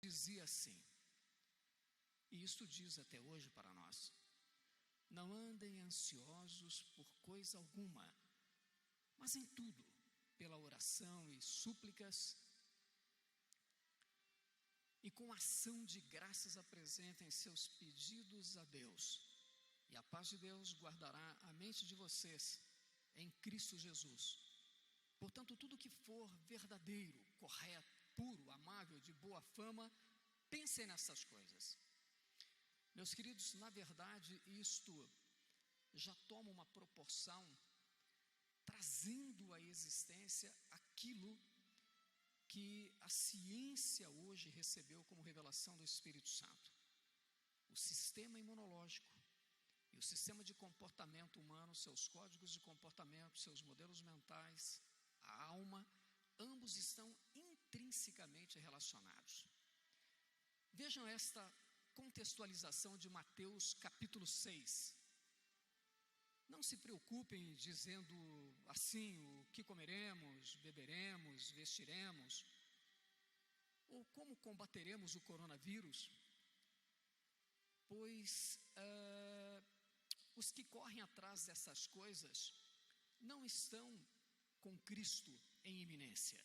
dizia assim, e isso diz até hoje para nós: não andem ansiosos por coisa alguma, mas em tudo, pela oração e súplicas, e com ação de graças apresentem seus pedidos a Deus, e a paz de Deus guardará a mente de vocês em Cristo Jesus. Portanto, tudo que for verdadeiro, correto, puro, amável, de boa fama, pensem nessas coisas. Meus queridos, na verdade, isto já toma uma proporção, trazendo à existência aquilo que a ciência hoje recebeu como revelação do Espírito Santo. O sistema imunológico e o sistema de comportamento humano, seus códigos de comportamento, seus modelos mentais, a alma, ambos estão intrinsecamente relacionados. Vejam esta contextualização de Mateus capítulo 6. Não se preocupem dizendo assim, o que comeremos, beberemos, vestiremos, ou como combateremos o coronavírus, pois os que correm atrás dessas coisas não estão com Cristo em iminência.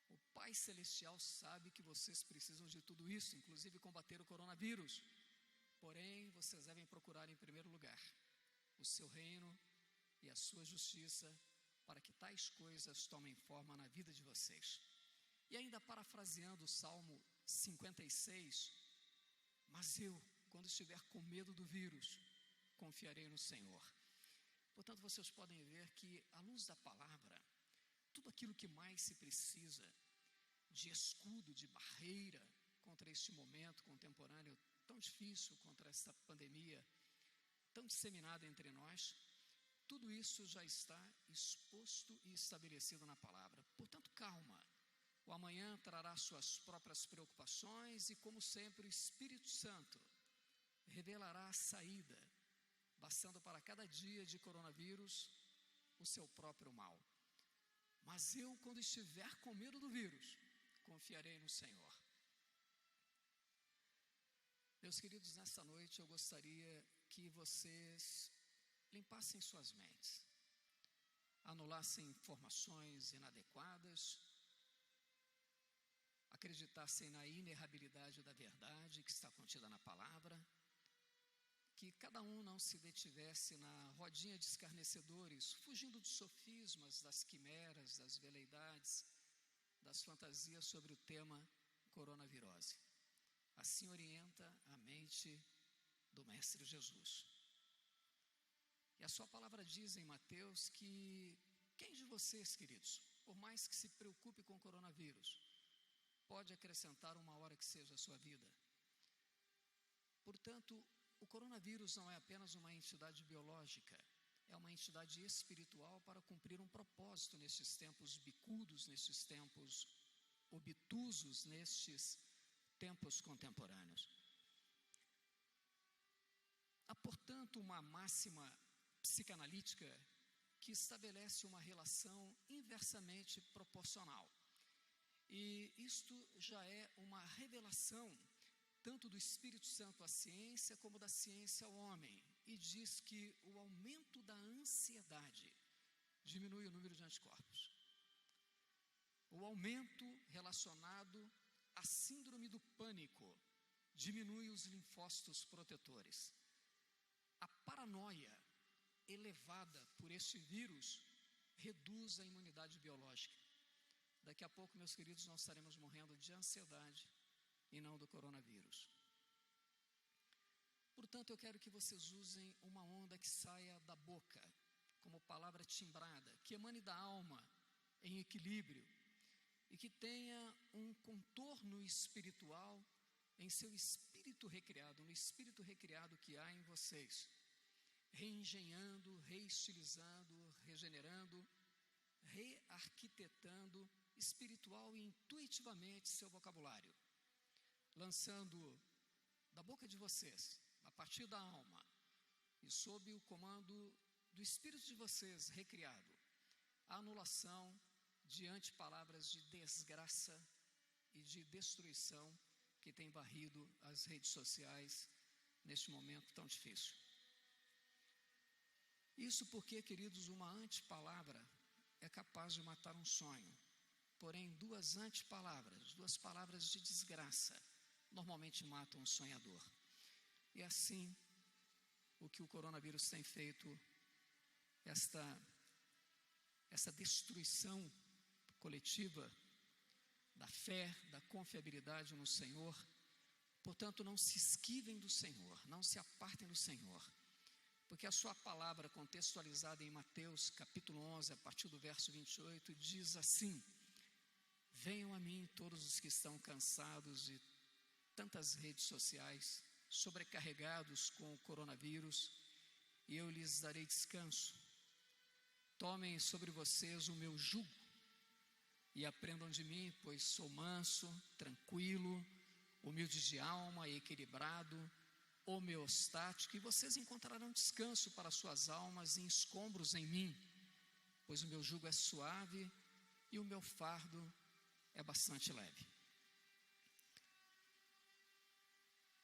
O Pai Celestial sabe que vocês precisam de tudo isso, inclusive combater o coronavírus. Porém, vocês devem procurar em primeiro lugar o seu reino e a sua justiça, para que tais coisas tomem forma na vida de vocês. E ainda parafraseando o Salmo 56, mas eu, quando estiver com medo do vírus, confiarei no Senhor. Portanto, vocês podem ver que, à luz da palavra, tudo aquilo que mais se precisa de escudo, de barreira contra este momento contemporâneo tão difícil, contra esta pandemia tão disseminada entre nós, tudo isso já está exposto e estabelecido na palavra. Portanto, calma, o amanhã trará suas próprias preocupações e, como sempre, o Espírito Santo revelará a saída, bastando para cada dia de coronavírus o seu próprio mal. Mas eu, quando estiver com medo do vírus, confiarei no Senhor. Meus queridos, nesta noite eu gostaria que vocês limpassem suas mentes, anulassem informações inadequadas, acreditassem na inerrabilidade da verdade que está contida na palavra, que cada um não se detivesse na rodinha de escarnecedores, fugindo dos sofismas, das quimeras, das veleidades, das fantasias sobre o tema coronavirose. Assim orienta a mente do Mestre Jesus. E a sua palavra diz em Mateus que quem de vocês, queridos, por mais que se preocupe com o coronavírus, pode acrescentar uma hora que seja a sua vida? Portanto, o coronavírus não é apenas uma entidade biológica, é uma entidade espiritual para cumprir um propósito nestes tempos bicudos, nestes tempos obtusos, nestes tempos contemporâneos. Há, portanto, uma máxima psicanalítica que estabelece uma relação inversamente proporcional. E isto já é uma revelação tanto do Espírito Santo à ciência, como da ciência ao homem, e diz que o aumento da ansiedade diminui o número de anticorpos. O aumento relacionado à síndrome do pânico diminui os linfócitos protetores. A paranoia elevada por este vírus reduz a imunidade biológica. Daqui a pouco, meus queridos, nós estaremos morrendo de ansiedade e não do coronavírus. Portanto, eu quero que vocês usem uma onda que saia da boca, como palavra timbrada, que emane da alma em equilíbrio e que tenha um contorno espiritual em seu espírito recriado, no espírito recriado que há em vocês, reengenhando, reestilizando, regenerando, rearquitetando espiritual e intuitivamente seu vocabulário, lançando da boca de vocês, a partir da alma e sob o comando do espírito de vocês recriado, a anulação de antepalavras de desgraça e de destruição que tem varrido as redes sociais neste momento tão difícil. Isso porque, queridos, uma antipalavra é capaz de matar um sonho. Porém, duas antipalavras, duas palavras de desgraça, normalmente matam um sonhador. E assim, o que o coronavírus tem feito, essa destruição coletiva da fé, da confiabilidade no Senhor. Portanto, não se esquivem do Senhor, não se apartem do Senhor, porque a sua palavra, contextualizada em Mateus capítulo 11, a partir do verso 28, diz assim: venham a mim todos os que estão cansados de tantas redes sociais, sobrecarregados com o coronavírus, e eu lhes darei descanso. Tomem sobre vocês o meu jugo e aprendam de mim, pois sou manso, tranquilo, humilde de alma e equilibrado, homeostático, e vocês encontrarão descanso para suas almas e escombros em mim, pois o meu jugo é suave e o meu fardo é bastante leve.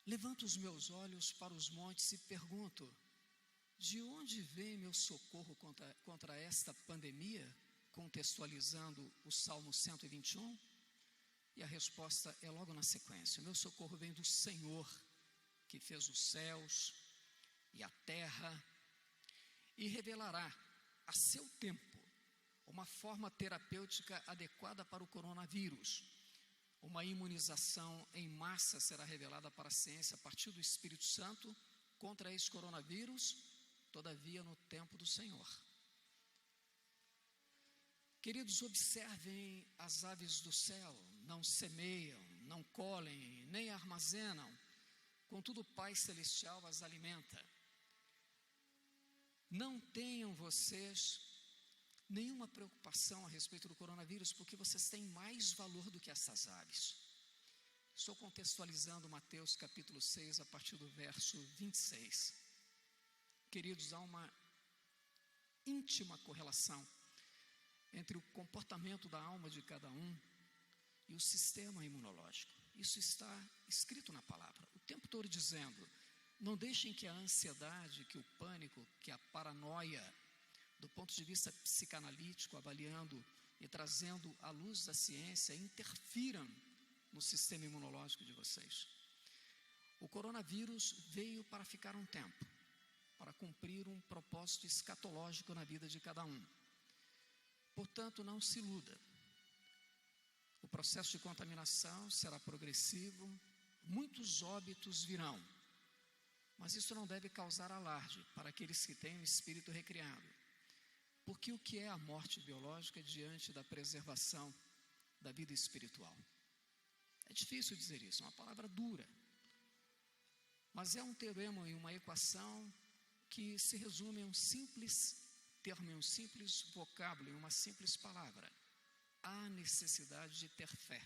Levanto os meus olhos para os montes e pergunto: de onde vem meu socorro contra esta pandemia? Contextualizando o Salmo 121, e a resposta é logo na sequência: o meu socorro vem do Senhor, que fez os céus e a terra, e revelará a seu tempo uma forma terapêutica adequada para o coronavírus. Uma imunização em massa será revelada para a ciência a partir do Espírito Santo contra esse coronavírus, todavia no tempo do Senhor. Queridos, observem as aves do céu, não semeiam, não colhem, nem armazenam, contudo o Pai Celestial as alimenta. Não tenham vocês nenhuma preocupação a respeito do coronavírus, porque vocês têm mais valor do que essas aves. Estou contextualizando Mateus capítulo 6, a partir do verso 26. Queridos, há uma íntima correlação entre o comportamento da alma de cada um e o sistema imunológico. Isso está escrito na palavra, o tempo todo dizendo: não deixem que a ansiedade, que o pânico, que a paranoia, do ponto de vista psicanalítico, avaliando e trazendo à luz da ciência, interfiram no sistema imunológico de vocês. O coronavírus veio para ficar um tempo, para cumprir um propósito escatológico na vida de cada um. Portanto, não se iluda. O processo de contaminação será progressivo, muitos óbitos virão, mas isso não deve causar alarde para aqueles que têm o espírito recriado, porque o que é a morte biológica diante da preservação da vida espiritual? É difícil dizer isso, é uma palavra dura, mas é um teorema e uma equação que se resume em um simples termo, em um simples vocábulo, em uma simples palavra: há necessidade de ter fé,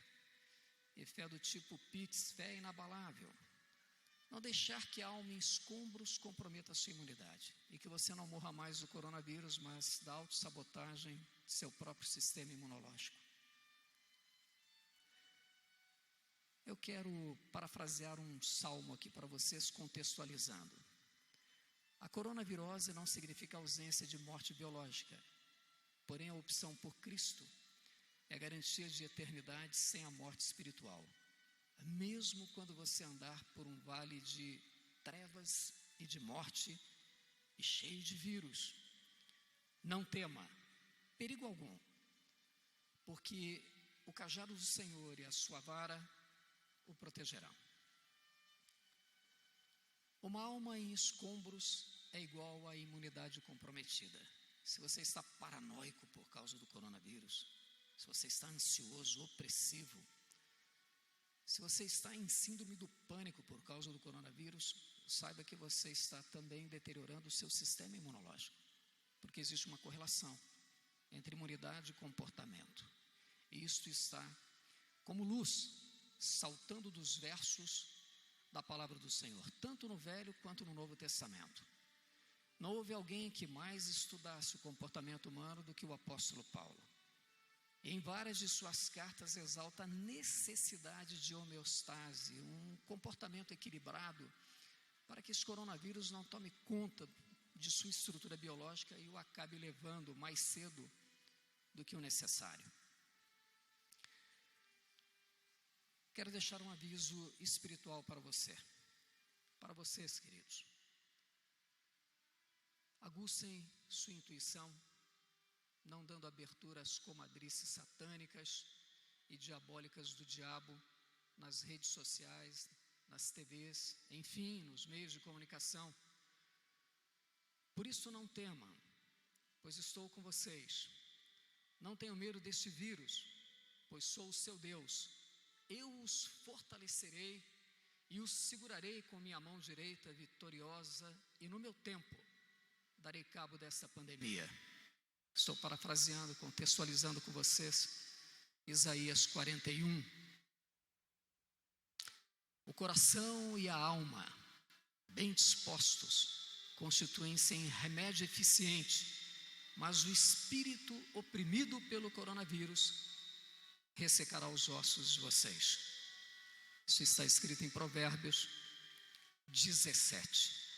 e fé do tipo Pitts, fé inabalável. Não deixar que a alma em escombros comprometa a sua imunidade, e que você não morra mais do coronavírus, mas da autossabotagem de seu próprio sistema imunológico. Eu quero parafrasear um salmo aqui para vocês, contextualizando. A coronavirose não significa ausência de morte biológica, porém a opção por Cristo é a garantia de eternidade sem a morte espiritual. Mesmo quando você andar por um vale de trevas e de morte e cheio de vírus, não tema, perigo algum, porque o cajado do Senhor e a sua vara o protegerão. Uma alma em escombros é igual à imunidade comprometida. Se você está paranoico por causa do coronavírus, se você está ansioso, opressivo, se você está em síndrome do pânico por causa do coronavírus, saiba que você está também deteriorando o seu sistema imunológico, porque existe uma correlação entre imunidade e comportamento. E isto está como luz saltando dos versos da palavra do Senhor, tanto no Velho quanto no Novo Testamento. Não houve alguém que mais estudasse o comportamento humano do que o apóstolo Paulo. Em várias de suas cartas exalta a necessidade de homeostase, um comportamento equilibrado, para que esse coronavírus não tome conta de sua estrutura biológica e o acabe levando mais cedo do que o necessário. Quero deixar um aviso espiritual para vocês, queridos. Aguçem sua intuição, não dando abertura às comadrices satânicas e diabólicas do diabo nas redes sociais, nas TVs, enfim, nos meios de comunicação. Por isso não temam, pois estou com vocês. Não tenham medo deste vírus, pois sou o seu Deus. Eu os fortalecerei e os segurarei com minha mão direita vitoriosa, e no meu tempo darei cabo dessa pandemia. Estou parafraseando, contextualizando com vocês Isaías 41. O coração e a alma, bem dispostos, constituem-se em remédio eficiente, mas o espírito oprimido pelo coronavírus ressecará os ossos de vocês. Isso está escrito em Provérbios 17.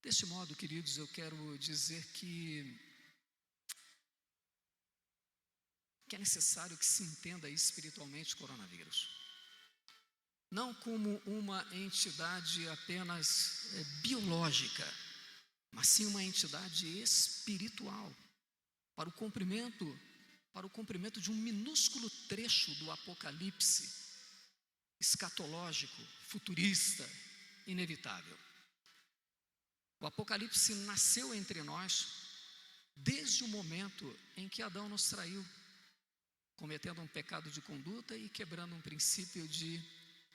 Deste modo, queridos, eu quero dizer que é necessário que se entenda espiritualmente o coronavírus. Não como uma entidade apenas biológica, mas sim uma entidade espiritual, para o cumprimento de um minúsculo trecho do Apocalipse, escatológico, futurista, inevitável. O Apocalipse nasceu entre nós desde o momento em que Adão nos traiu, cometendo um pecado de conduta e quebrando um princípio de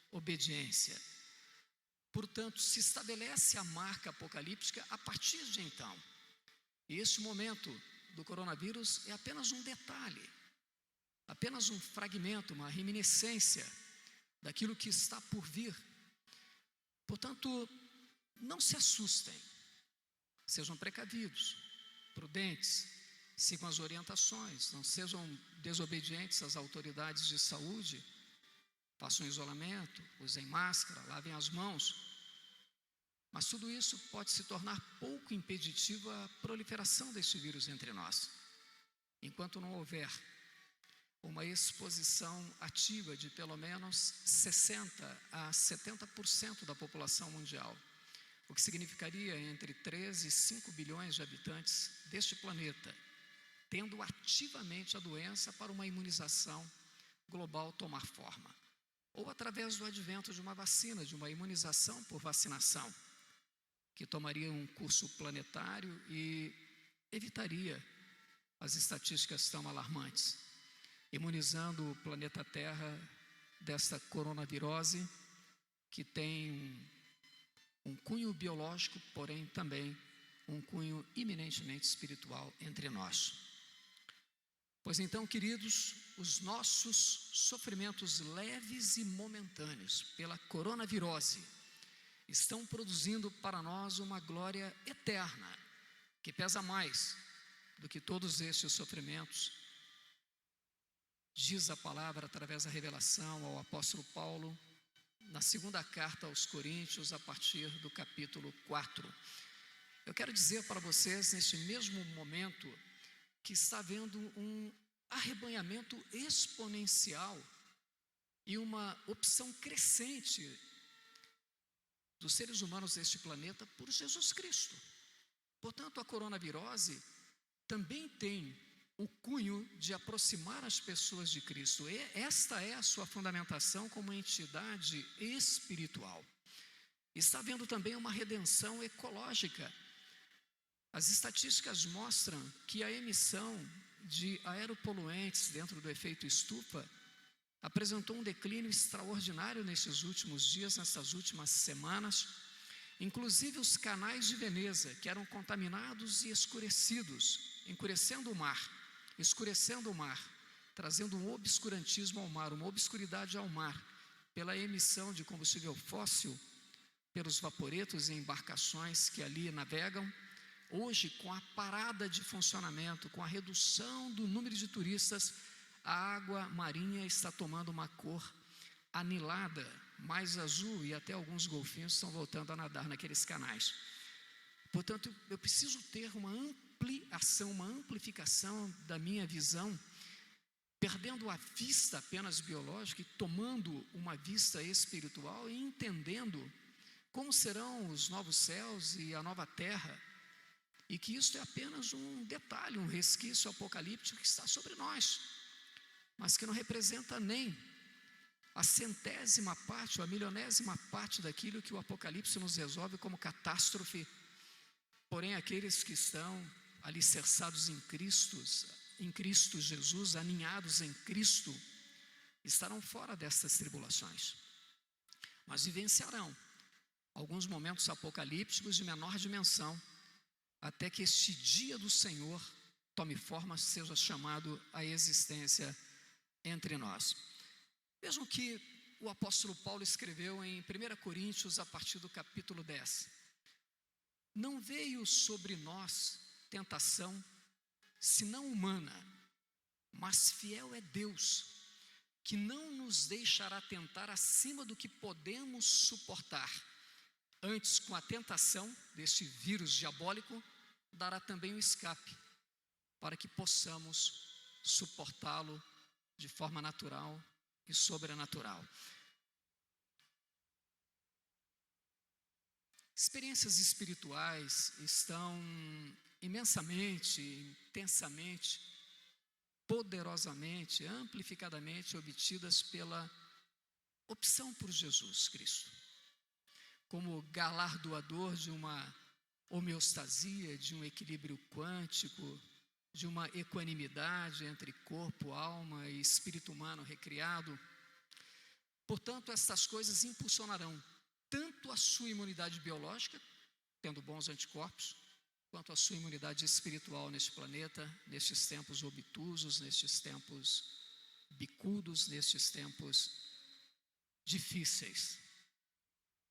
obediência. Portanto, se estabelece a marca apocalíptica a partir de então. E este momento do coronavírus é apenas um detalhe, apenas um fragmento, uma reminiscência daquilo que está por vir. Portanto, não se assustem, sejam precavidos, prudentes, sigam as orientações, não sejam desobedientes às autoridades de saúde, façam isolamento, usem máscara, lavem as mãos. Mas tudo isso pode se tornar pouco impeditivo à proliferação deste vírus entre nós, enquanto não houver uma exposição ativa de pelo menos 60% a 70% da população mundial, o que significaria entre 13 e 5 bilhões de habitantes deste planeta, tendo ativamente a doença para uma imunização global tomar forma, ou através do advento de uma vacina, de uma imunização por vacinação, que tomaria um curso planetário e evitaria as estatísticas tão alarmantes, imunizando o planeta Terra desta coronavirose, que tem um cunho biológico, porém também um cunho eminentemente espiritual entre nós. Pois então, queridos, os nossos sofrimentos leves e momentâneos pela coronavirose estão produzindo para nós uma glória eterna, que pesa mais do que todos estes sofrimentos. Diz a palavra através da revelação ao apóstolo Paulo, na segunda carta aos Coríntios, a partir do capítulo 4. Eu quero dizer para vocês, neste mesmo momento, que está havendo um arrebanhamento exponencial e uma opção crescente dos seres humanos deste planeta por Jesus Cristo. Portanto, a coronavirose também tem o cunho de aproximar as pessoas de Cristo. E esta é a sua fundamentação como entidade espiritual. Está havendo também uma redenção ecológica. As estatísticas mostram que a emissão de aeropoluentes dentro do efeito estufa apresentou um declínio extraordinário nesses últimos dias, nessas últimas semanas. Inclusive os canais de Veneza, que eram contaminados e escurecendo o mar, trazendo um obscurantismo ao mar, uma obscuridade ao mar, pela emissão de combustível fóssil, pelos vaporetos e embarcações que ali navegam, Hoje, com a parada de funcionamento, com a redução do número de turistas, a água marinha está tomando uma cor anilada, mais azul, e até alguns golfinhos estão voltando a nadar naqueles canais. Portanto, eu preciso ter uma ampliação, uma amplificação da minha visão, perdendo a vista apenas biológica e tomando uma vista espiritual e entendendo como serão os novos céus e a nova terra, e que isso é apenas um detalhe, um resquício apocalíptico que está sobre nós, mas que não representa nem a centésima parte ou a milionésima parte daquilo que o Apocalipse nos resolve como catástrofe. Porém, aqueles que estão alicerçados em Cristo Jesus, aninhados em Cristo, estarão fora dessas tribulações, mas vivenciarão alguns momentos apocalípticos de menor dimensão, até que este dia do Senhor tome forma, seja chamado à existência entre nós. Vejam que o apóstolo Paulo escreveu em 1 Coríntios, a partir do capítulo 10. Não veio sobre nós tentação, senão humana, mas fiel é Deus, que não nos deixará tentar acima do que podemos suportar. Antes, com a tentação deste vírus diabólico, dará também o escape, para que possamos suportá-lo de forma natural e sobrenatural. Experiências espirituais estão imensamente, intensamente, poderosamente, amplificadamente obtidas pela opção por Jesus Cristo, como galardoador de uma homeostasia, de um equilíbrio quântico, de uma equanimidade entre corpo, alma e espírito humano recriado. Portanto, estas coisas impulsionarão tanto a sua imunidade biológica, tendo bons anticorpos, quanto a sua imunidade espiritual neste planeta, nestes tempos obtusos, nestes tempos bicudos, nestes tempos difíceis.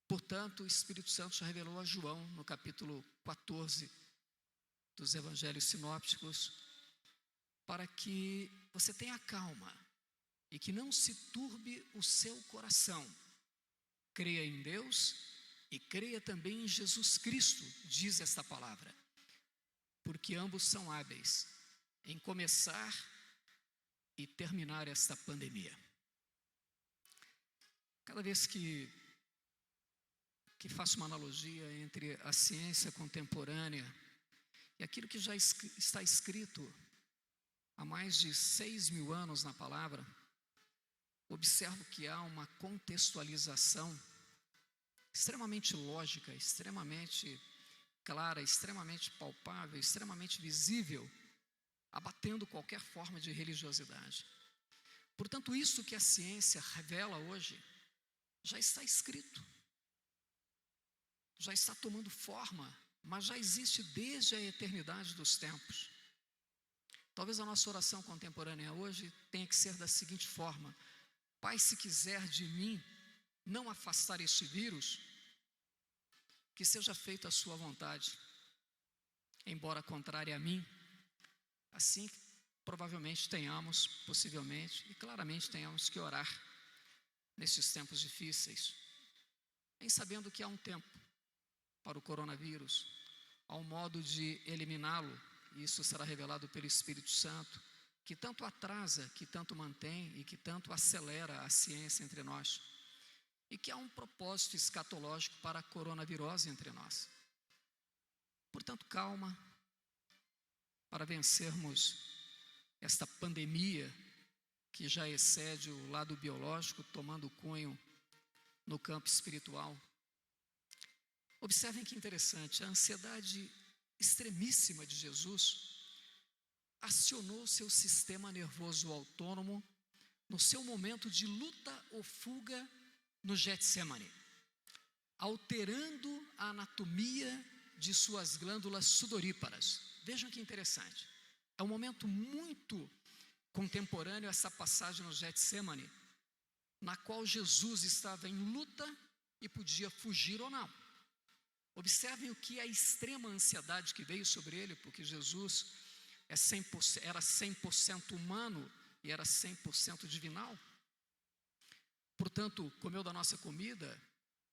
Portanto, o Espírito Santo já revelou a João, no capítulo 14 dos Evangelhos Sinópticos, para que você tenha calma e que não se turbe o seu coração. Creia em Deus e creia também em Jesus Cristo, diz esta palavra, porque ambos são hábeis em começar e terminar esta pandemia. Cada vez que faço uma analogia entre a ciência contemporânea e aquilo que já está escrito há mais de 6.000 anos na palavra, observo que há uma contextualização extremamente lógica, extremamente clara, extremamente palpável, extremamente visível, abatendo qualquer forma de religiosidade. Portanto, isso que a ciência revela hoje já está escrito, já está tomando forma, mas já existe desde a eternidade dos tempos. Talvez a nossa oração contemporânea hoje tenha que ser da seguinte forma: Pai, se quiser de mim não afastar este vírus, que seja feita a sua vontade, embora contrária a mim. Assim, provavelmente tenhamos, possivelmente e claramente tenhamos que orar nestes tempos difíceis, em sabendo que há um tempo para o coronavírus, há um modo de eliminá-lo, e isso será revelado pelo Espírito Santo, que tanto atrasa, que tanto mantém e que tanto acelera a ciência entre nós, e que há um propósito escatológico para a coronavirose entre nós. Portanto, calma, para vencermos esta pandemia que já excede o lado biológico, tomando cunho no campo espiritual. Observem que interessante, a ansiedade extremíssima de Jesus acionou seu sistema nervoso autônomo no seu momento de luta ou fuga no Getsemane, alterando a anatomia de suas glândulas sudoríparas. Vejam que interessante, é um momento muito contemporâneo essa passagem no Getsemane, na qual Jesus estava em luta e podia fugir ou não. Observem o que é a extrema ansiedade que veio sobre ele, porque Jesus era 100% humano e era 100% divinal. Portanto, comeu da nossa comida,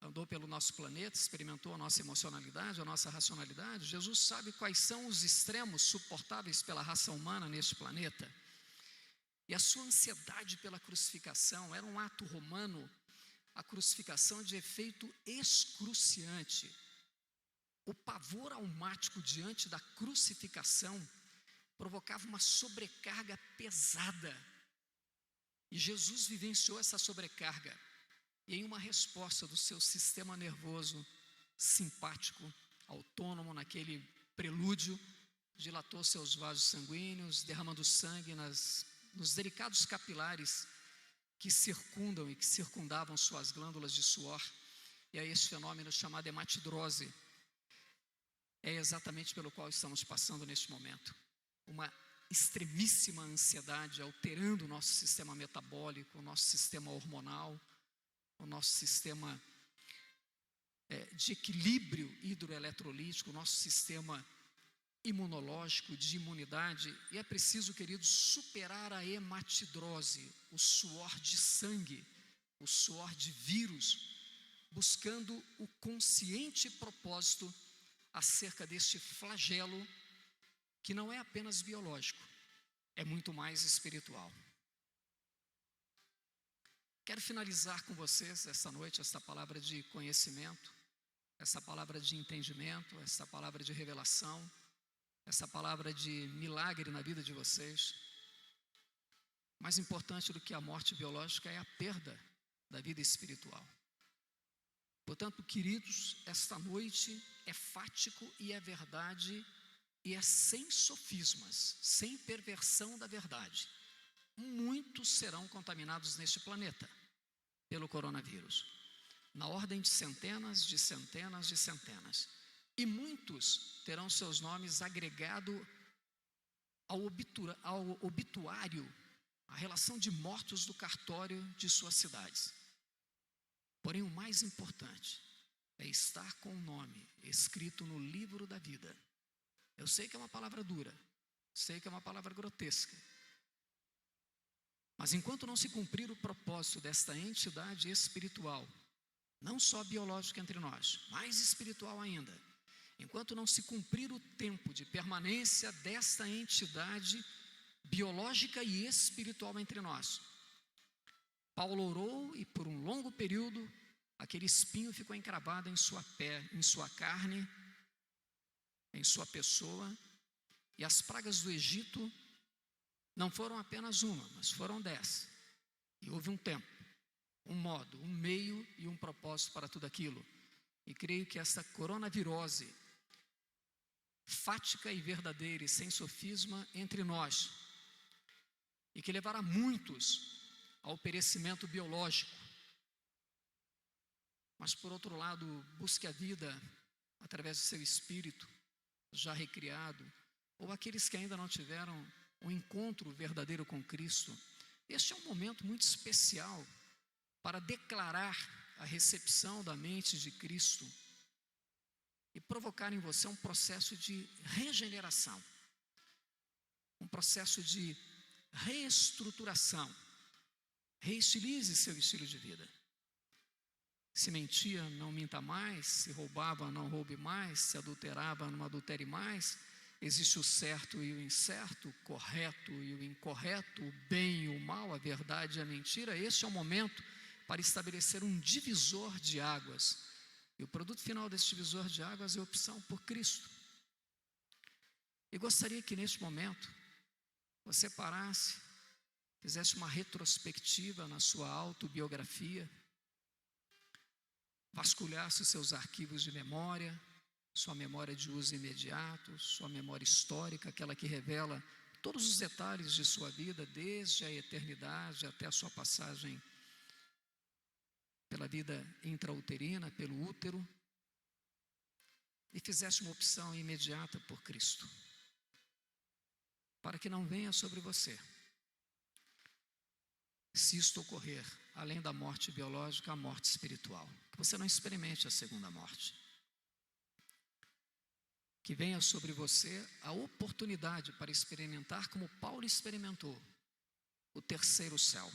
andou pelo nosso planeta, experimentou a nossa emocionalidade, a nossa racionalidade. Jesus sabe quais são os extremos suportáveis pela raça humana neste planeta. E a sua ansiedade pela crucificação era um ato romano, a crucificação de efeito excruciante. O pavor almático diante da crucificação provocava uma sobrecarga pesada. E Jesus vivenciou essa sobrecarga. E em uma resposta do seu sistema nervoso simpático, autônomo, naquele prelúdio, dilatou seus vasos sanguíneos, derramando sangue nos delicados capilares que circundam e que circundavam suas glândulas de suor. E é esse fenômeno chamado hematidrose. É exatamente pelo qual estamos passando neste momento. Uma extremíssima ansiedade alterando o nosso sistema metabólico, o nosso sistema hormonal, o nosso sistema de equilíbrio hidroeletrolítico, o nosso sistema imunológico, de imunidade. E é preciso, queridos, superar a hematidrose, o suor de sangue, o suor de vírus, buscando o consciente propósito acerca deste flagelo que não é apenas biológico, é muito mais espiritual. Quero finalizar com vocês esta noite esta palavra de conhecimento, essa palavra de entendimento, essa palavra de revelação, essa palavra de milagre na vida de vocês. Mais importante do que a morte biológica é a perda da vida espiritual. Portanto, queridos, esta noite é fático e é verdade, e é sem sofismas, sem perversão da verdade. Muitos serão contaminados neste planeta pelo coronavírus, na ordem de centenas, de centenas, de centenas. E muitos terão seus nomes agregados ao obituário, à relação de mortos do cartório de suas cidades. Porém, o mais importante é estar com o nome escrito no livro da vida. Eu sei que é uma palavra dura, sei que é uma palavra grotesca, mas enquanto não se cumprir o propósito desta entidade espiritual, não só biológica entre nós, mais espiritual ainda, enquanto não se cumprir o tempo de permanência desta entidade biológica e espiritual entre nós, Paulo orou e por um longo período aquele espinho ficou encravado em sua carne, em sua pessoa, e as pragas do Egito não foram apenas uma, mas foram 10. E houve um tempo, um modo, um meio e um propósito para tudo aquilo. E creio que essa coronavirose, fática e verdadeira e sem sofisma entre nós, e que levará muitos ao perecimento biológico, mas por outro lado, busque a vida através do seu espírito, já recriado, ou aqueles que ainda não tiveram um encontro verdadeiro com Cristo. Este é um momento muito especial para declarar a recepção da mente de Cristo e provocar em você um processo de regeneração, um processo de reestruturação. Reestilize seu estilo de vida. Se mentia, não minta mais. Se roubava, não roube mais. Se adulterava, não adultere mais. Existe o certo e o incerto, o correto e o incorreto, o bem e o mal, a verdade e a mentira. Este é o momento para estabelecer um divisor de águas. E o produto final desse divisor de águas é a opção por Cristo. E gostaria que neste momento você parasse, fizesse uma retrospectiva na sua autobiografia, vasculhasse os seus arquivos de memória, sua memória de uso imediato, sua memória histórica, aquela que revela todos os detalhes de sua vida, desde a eternidade até a sua passagem pela vida intrauterina, pelo útero, e fizesse uma opção imediata por Cristo, para que não venha sobre você, se isto ocorrer, além da morte biológica, a morte espiritual, que você não experimente a segunda morte. que venha sobre você a oportunidade para experimentar como Paulo experimentou o terceiro céu.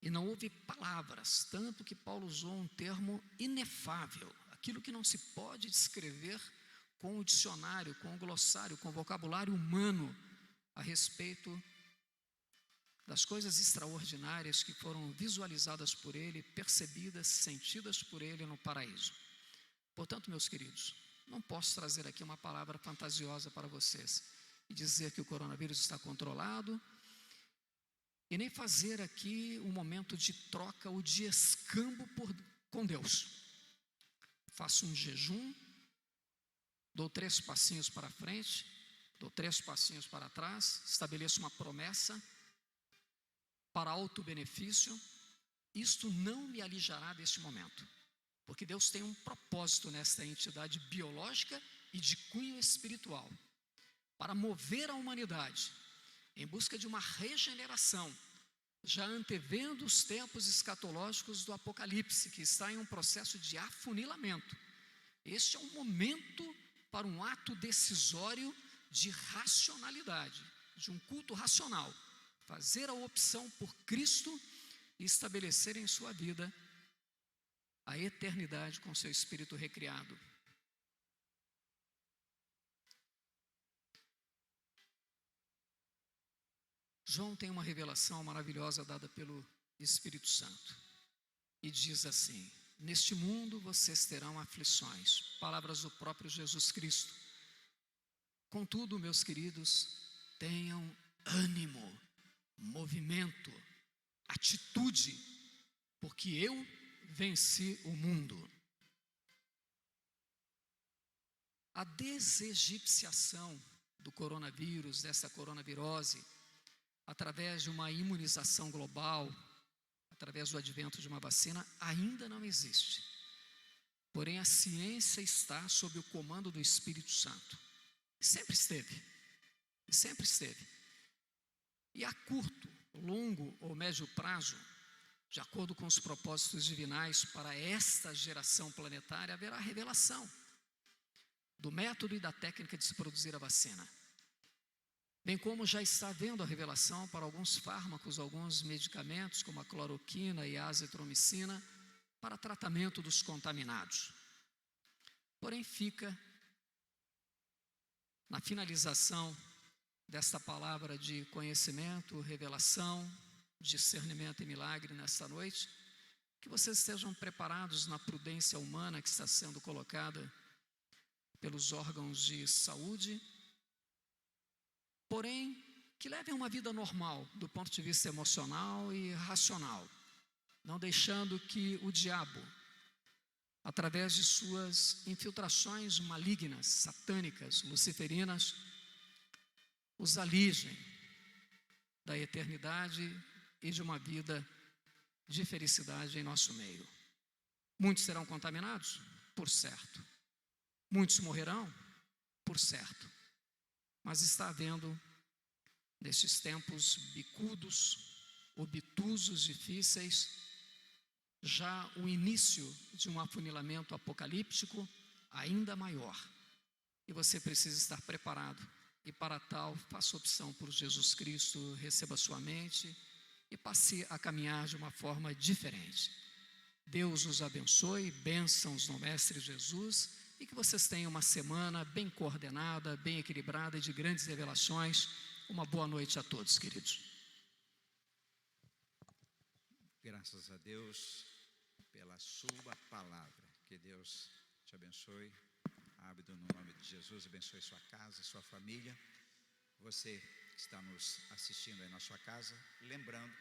E não houve palavras, tanto que Paulo usou um termo inefável, aquilo que não se pode descrever com o dicionário, com o glossário, com o vocabulário humano a respeito das coisas extraordinárias que foram visualizadas por ele, percebidas, sentidas por ele no paraíso. Portanto, meus queridos, não posso trazer aqui uma palavra fantasiosa para vocês e dizer que o coronavírus está controlado, e nem fazer aqui um momento de troca ou de escambo com Deus. Faço um jejum, dou 3 passinhos para frente, dou 3 passinhos para trás, estabeleço uma promessa para auto-benefício. Isto não me alijará deste momento, porque Deus tem um propósito nesta entidade biológica e de cunho espiritual, para mover a humanidade em busca de uma regeneração, já antevendo os tempos escatológicos do Apocalipse, que está em um processo de afunilamento. Este é um momento para um ato decisório de racionalidade, de um culto racional, fazer a opção por Cristo e estabelecer em sua vida a eternidade com seu espírito recriado. João tem uma revelação maravilhosa dada pelo Espírito Santo e diz assim: neste mundo vocês terão aflições, palavras do próprio Jesus Cristo. Contudo, meus queridos, tenham ânimo, movimento, atitude, porque eu venci o mundo. A desegipciação do coronavírus, dessa coronavirose, através de uma imunização global, através do advento de uma vacina, ainda não existe. Porém, a ciência está sob o comando do Espírito Santo. Sempre esteve. Sempre esteve. E a curto, longo ou médio prazo, de acordo com os propósitos divinais para esta geração planetária, haverá revelação do método e da técnica de se produzir a vacina. Bem como já está havendo a revelação para alguns fármacos, alguns medicamentos, como a cloroquina e a azitromicina, para tratamento dos contaminados. Porém, fica na finalização desta palavra de conhecimento, revelação, discernimento e milagre nesta noite, que vocês estejam preparados na prudência humana que está sendo colocada pelos órgãos de saúde, porém, que levem uma vida normal, do ponto de vista emocional e racional, não deixando que o diabo, através de suas infiltrações malignas, satânicas, luciferinas, os alijem da eternidade e de uma vida de felicidade em nosso meio. Muitos serão contaminados? Por certo. Muitos morrerão? Por certo. Mas está havendo, nestes tempos bicudos, obtusos, difíceis, já o início de um afunilamento apocalíptico ainda maior. E você precisa estar preparado. E para tal, faça opção por Jesus Cristo, receba sua mente e passe a caminhar de uma forma diferente. Deus os abençoe, bênçãos no Mestre Jesus, e que vocês tenham uma semana bem coordenada, bem equilibrada e de grandes revelações. Uma boa noite a todos, queridos. Graças a Deus pela sua palavra. Que Deus te abençoe. Ábido, no nome de Jesus, abençoe sua casa, sua família. Você que está nos assistindo aí na sua casa, lembrando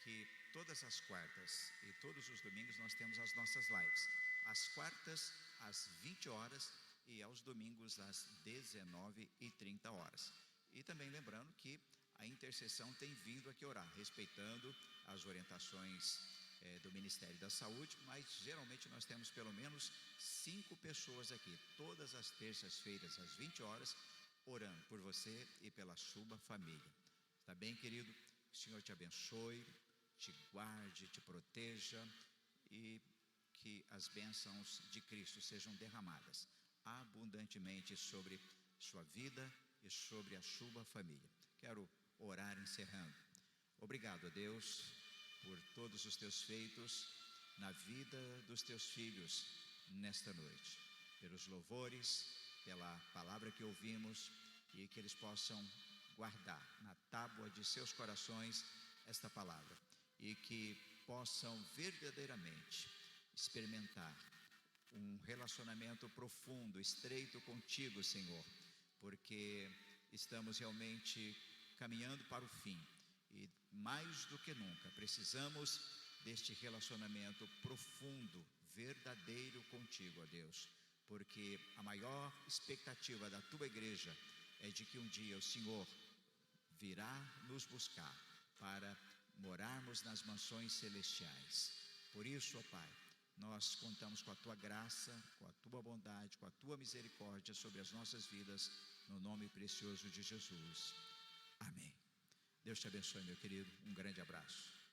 que todas as quartas e todos os domingos nós temos as nossas lives. Às quartas, às 20 horas e aos domingos, às 19h30. E também lembrando que a intercessão tem vindo aqui orar, respeitando as orientações do Ministério da Saúde, mas geralmente nós temos pelo menos 5 pessoas aqui, todas as terças-feiras, às 20 horas, orando por você e pela sua família. Está bem, querido? O Senhor te abençoe, te guarde, te proteja e que as bênçãos de Cristo sejam derramadas. abundantemente sobre sua vida e sobre a sua família. Quero orar encerrando. Obrigado a Deus por todos os teus feitos na vida dos teus filhos nesta noite, pelos louvores, pela palavra que ouvimos, e que eles possam guardar na tábua de seus corações esta palavra, e que possam verdadeiramente experimentar um relacionamento profundo, estreito contigo, Senhor, porque estamos realmente caminhando para o fim e mais do que nunca precisamos deste relacionamento profundo, verdadeiro contigo, ó Deus, porque a maior expectativa da tua igreja é de que um dia o Senhor virá nos buscar para morarmos nas mansões celestiais. Por isso, ó Pai, nós contamos com a tua graça, com a tua bondade, com a tua misericórdia sobre as nossas vidas, no nome precioso de Jesus. Amém. Deus te abençoe, meu querido. Um grande abraço.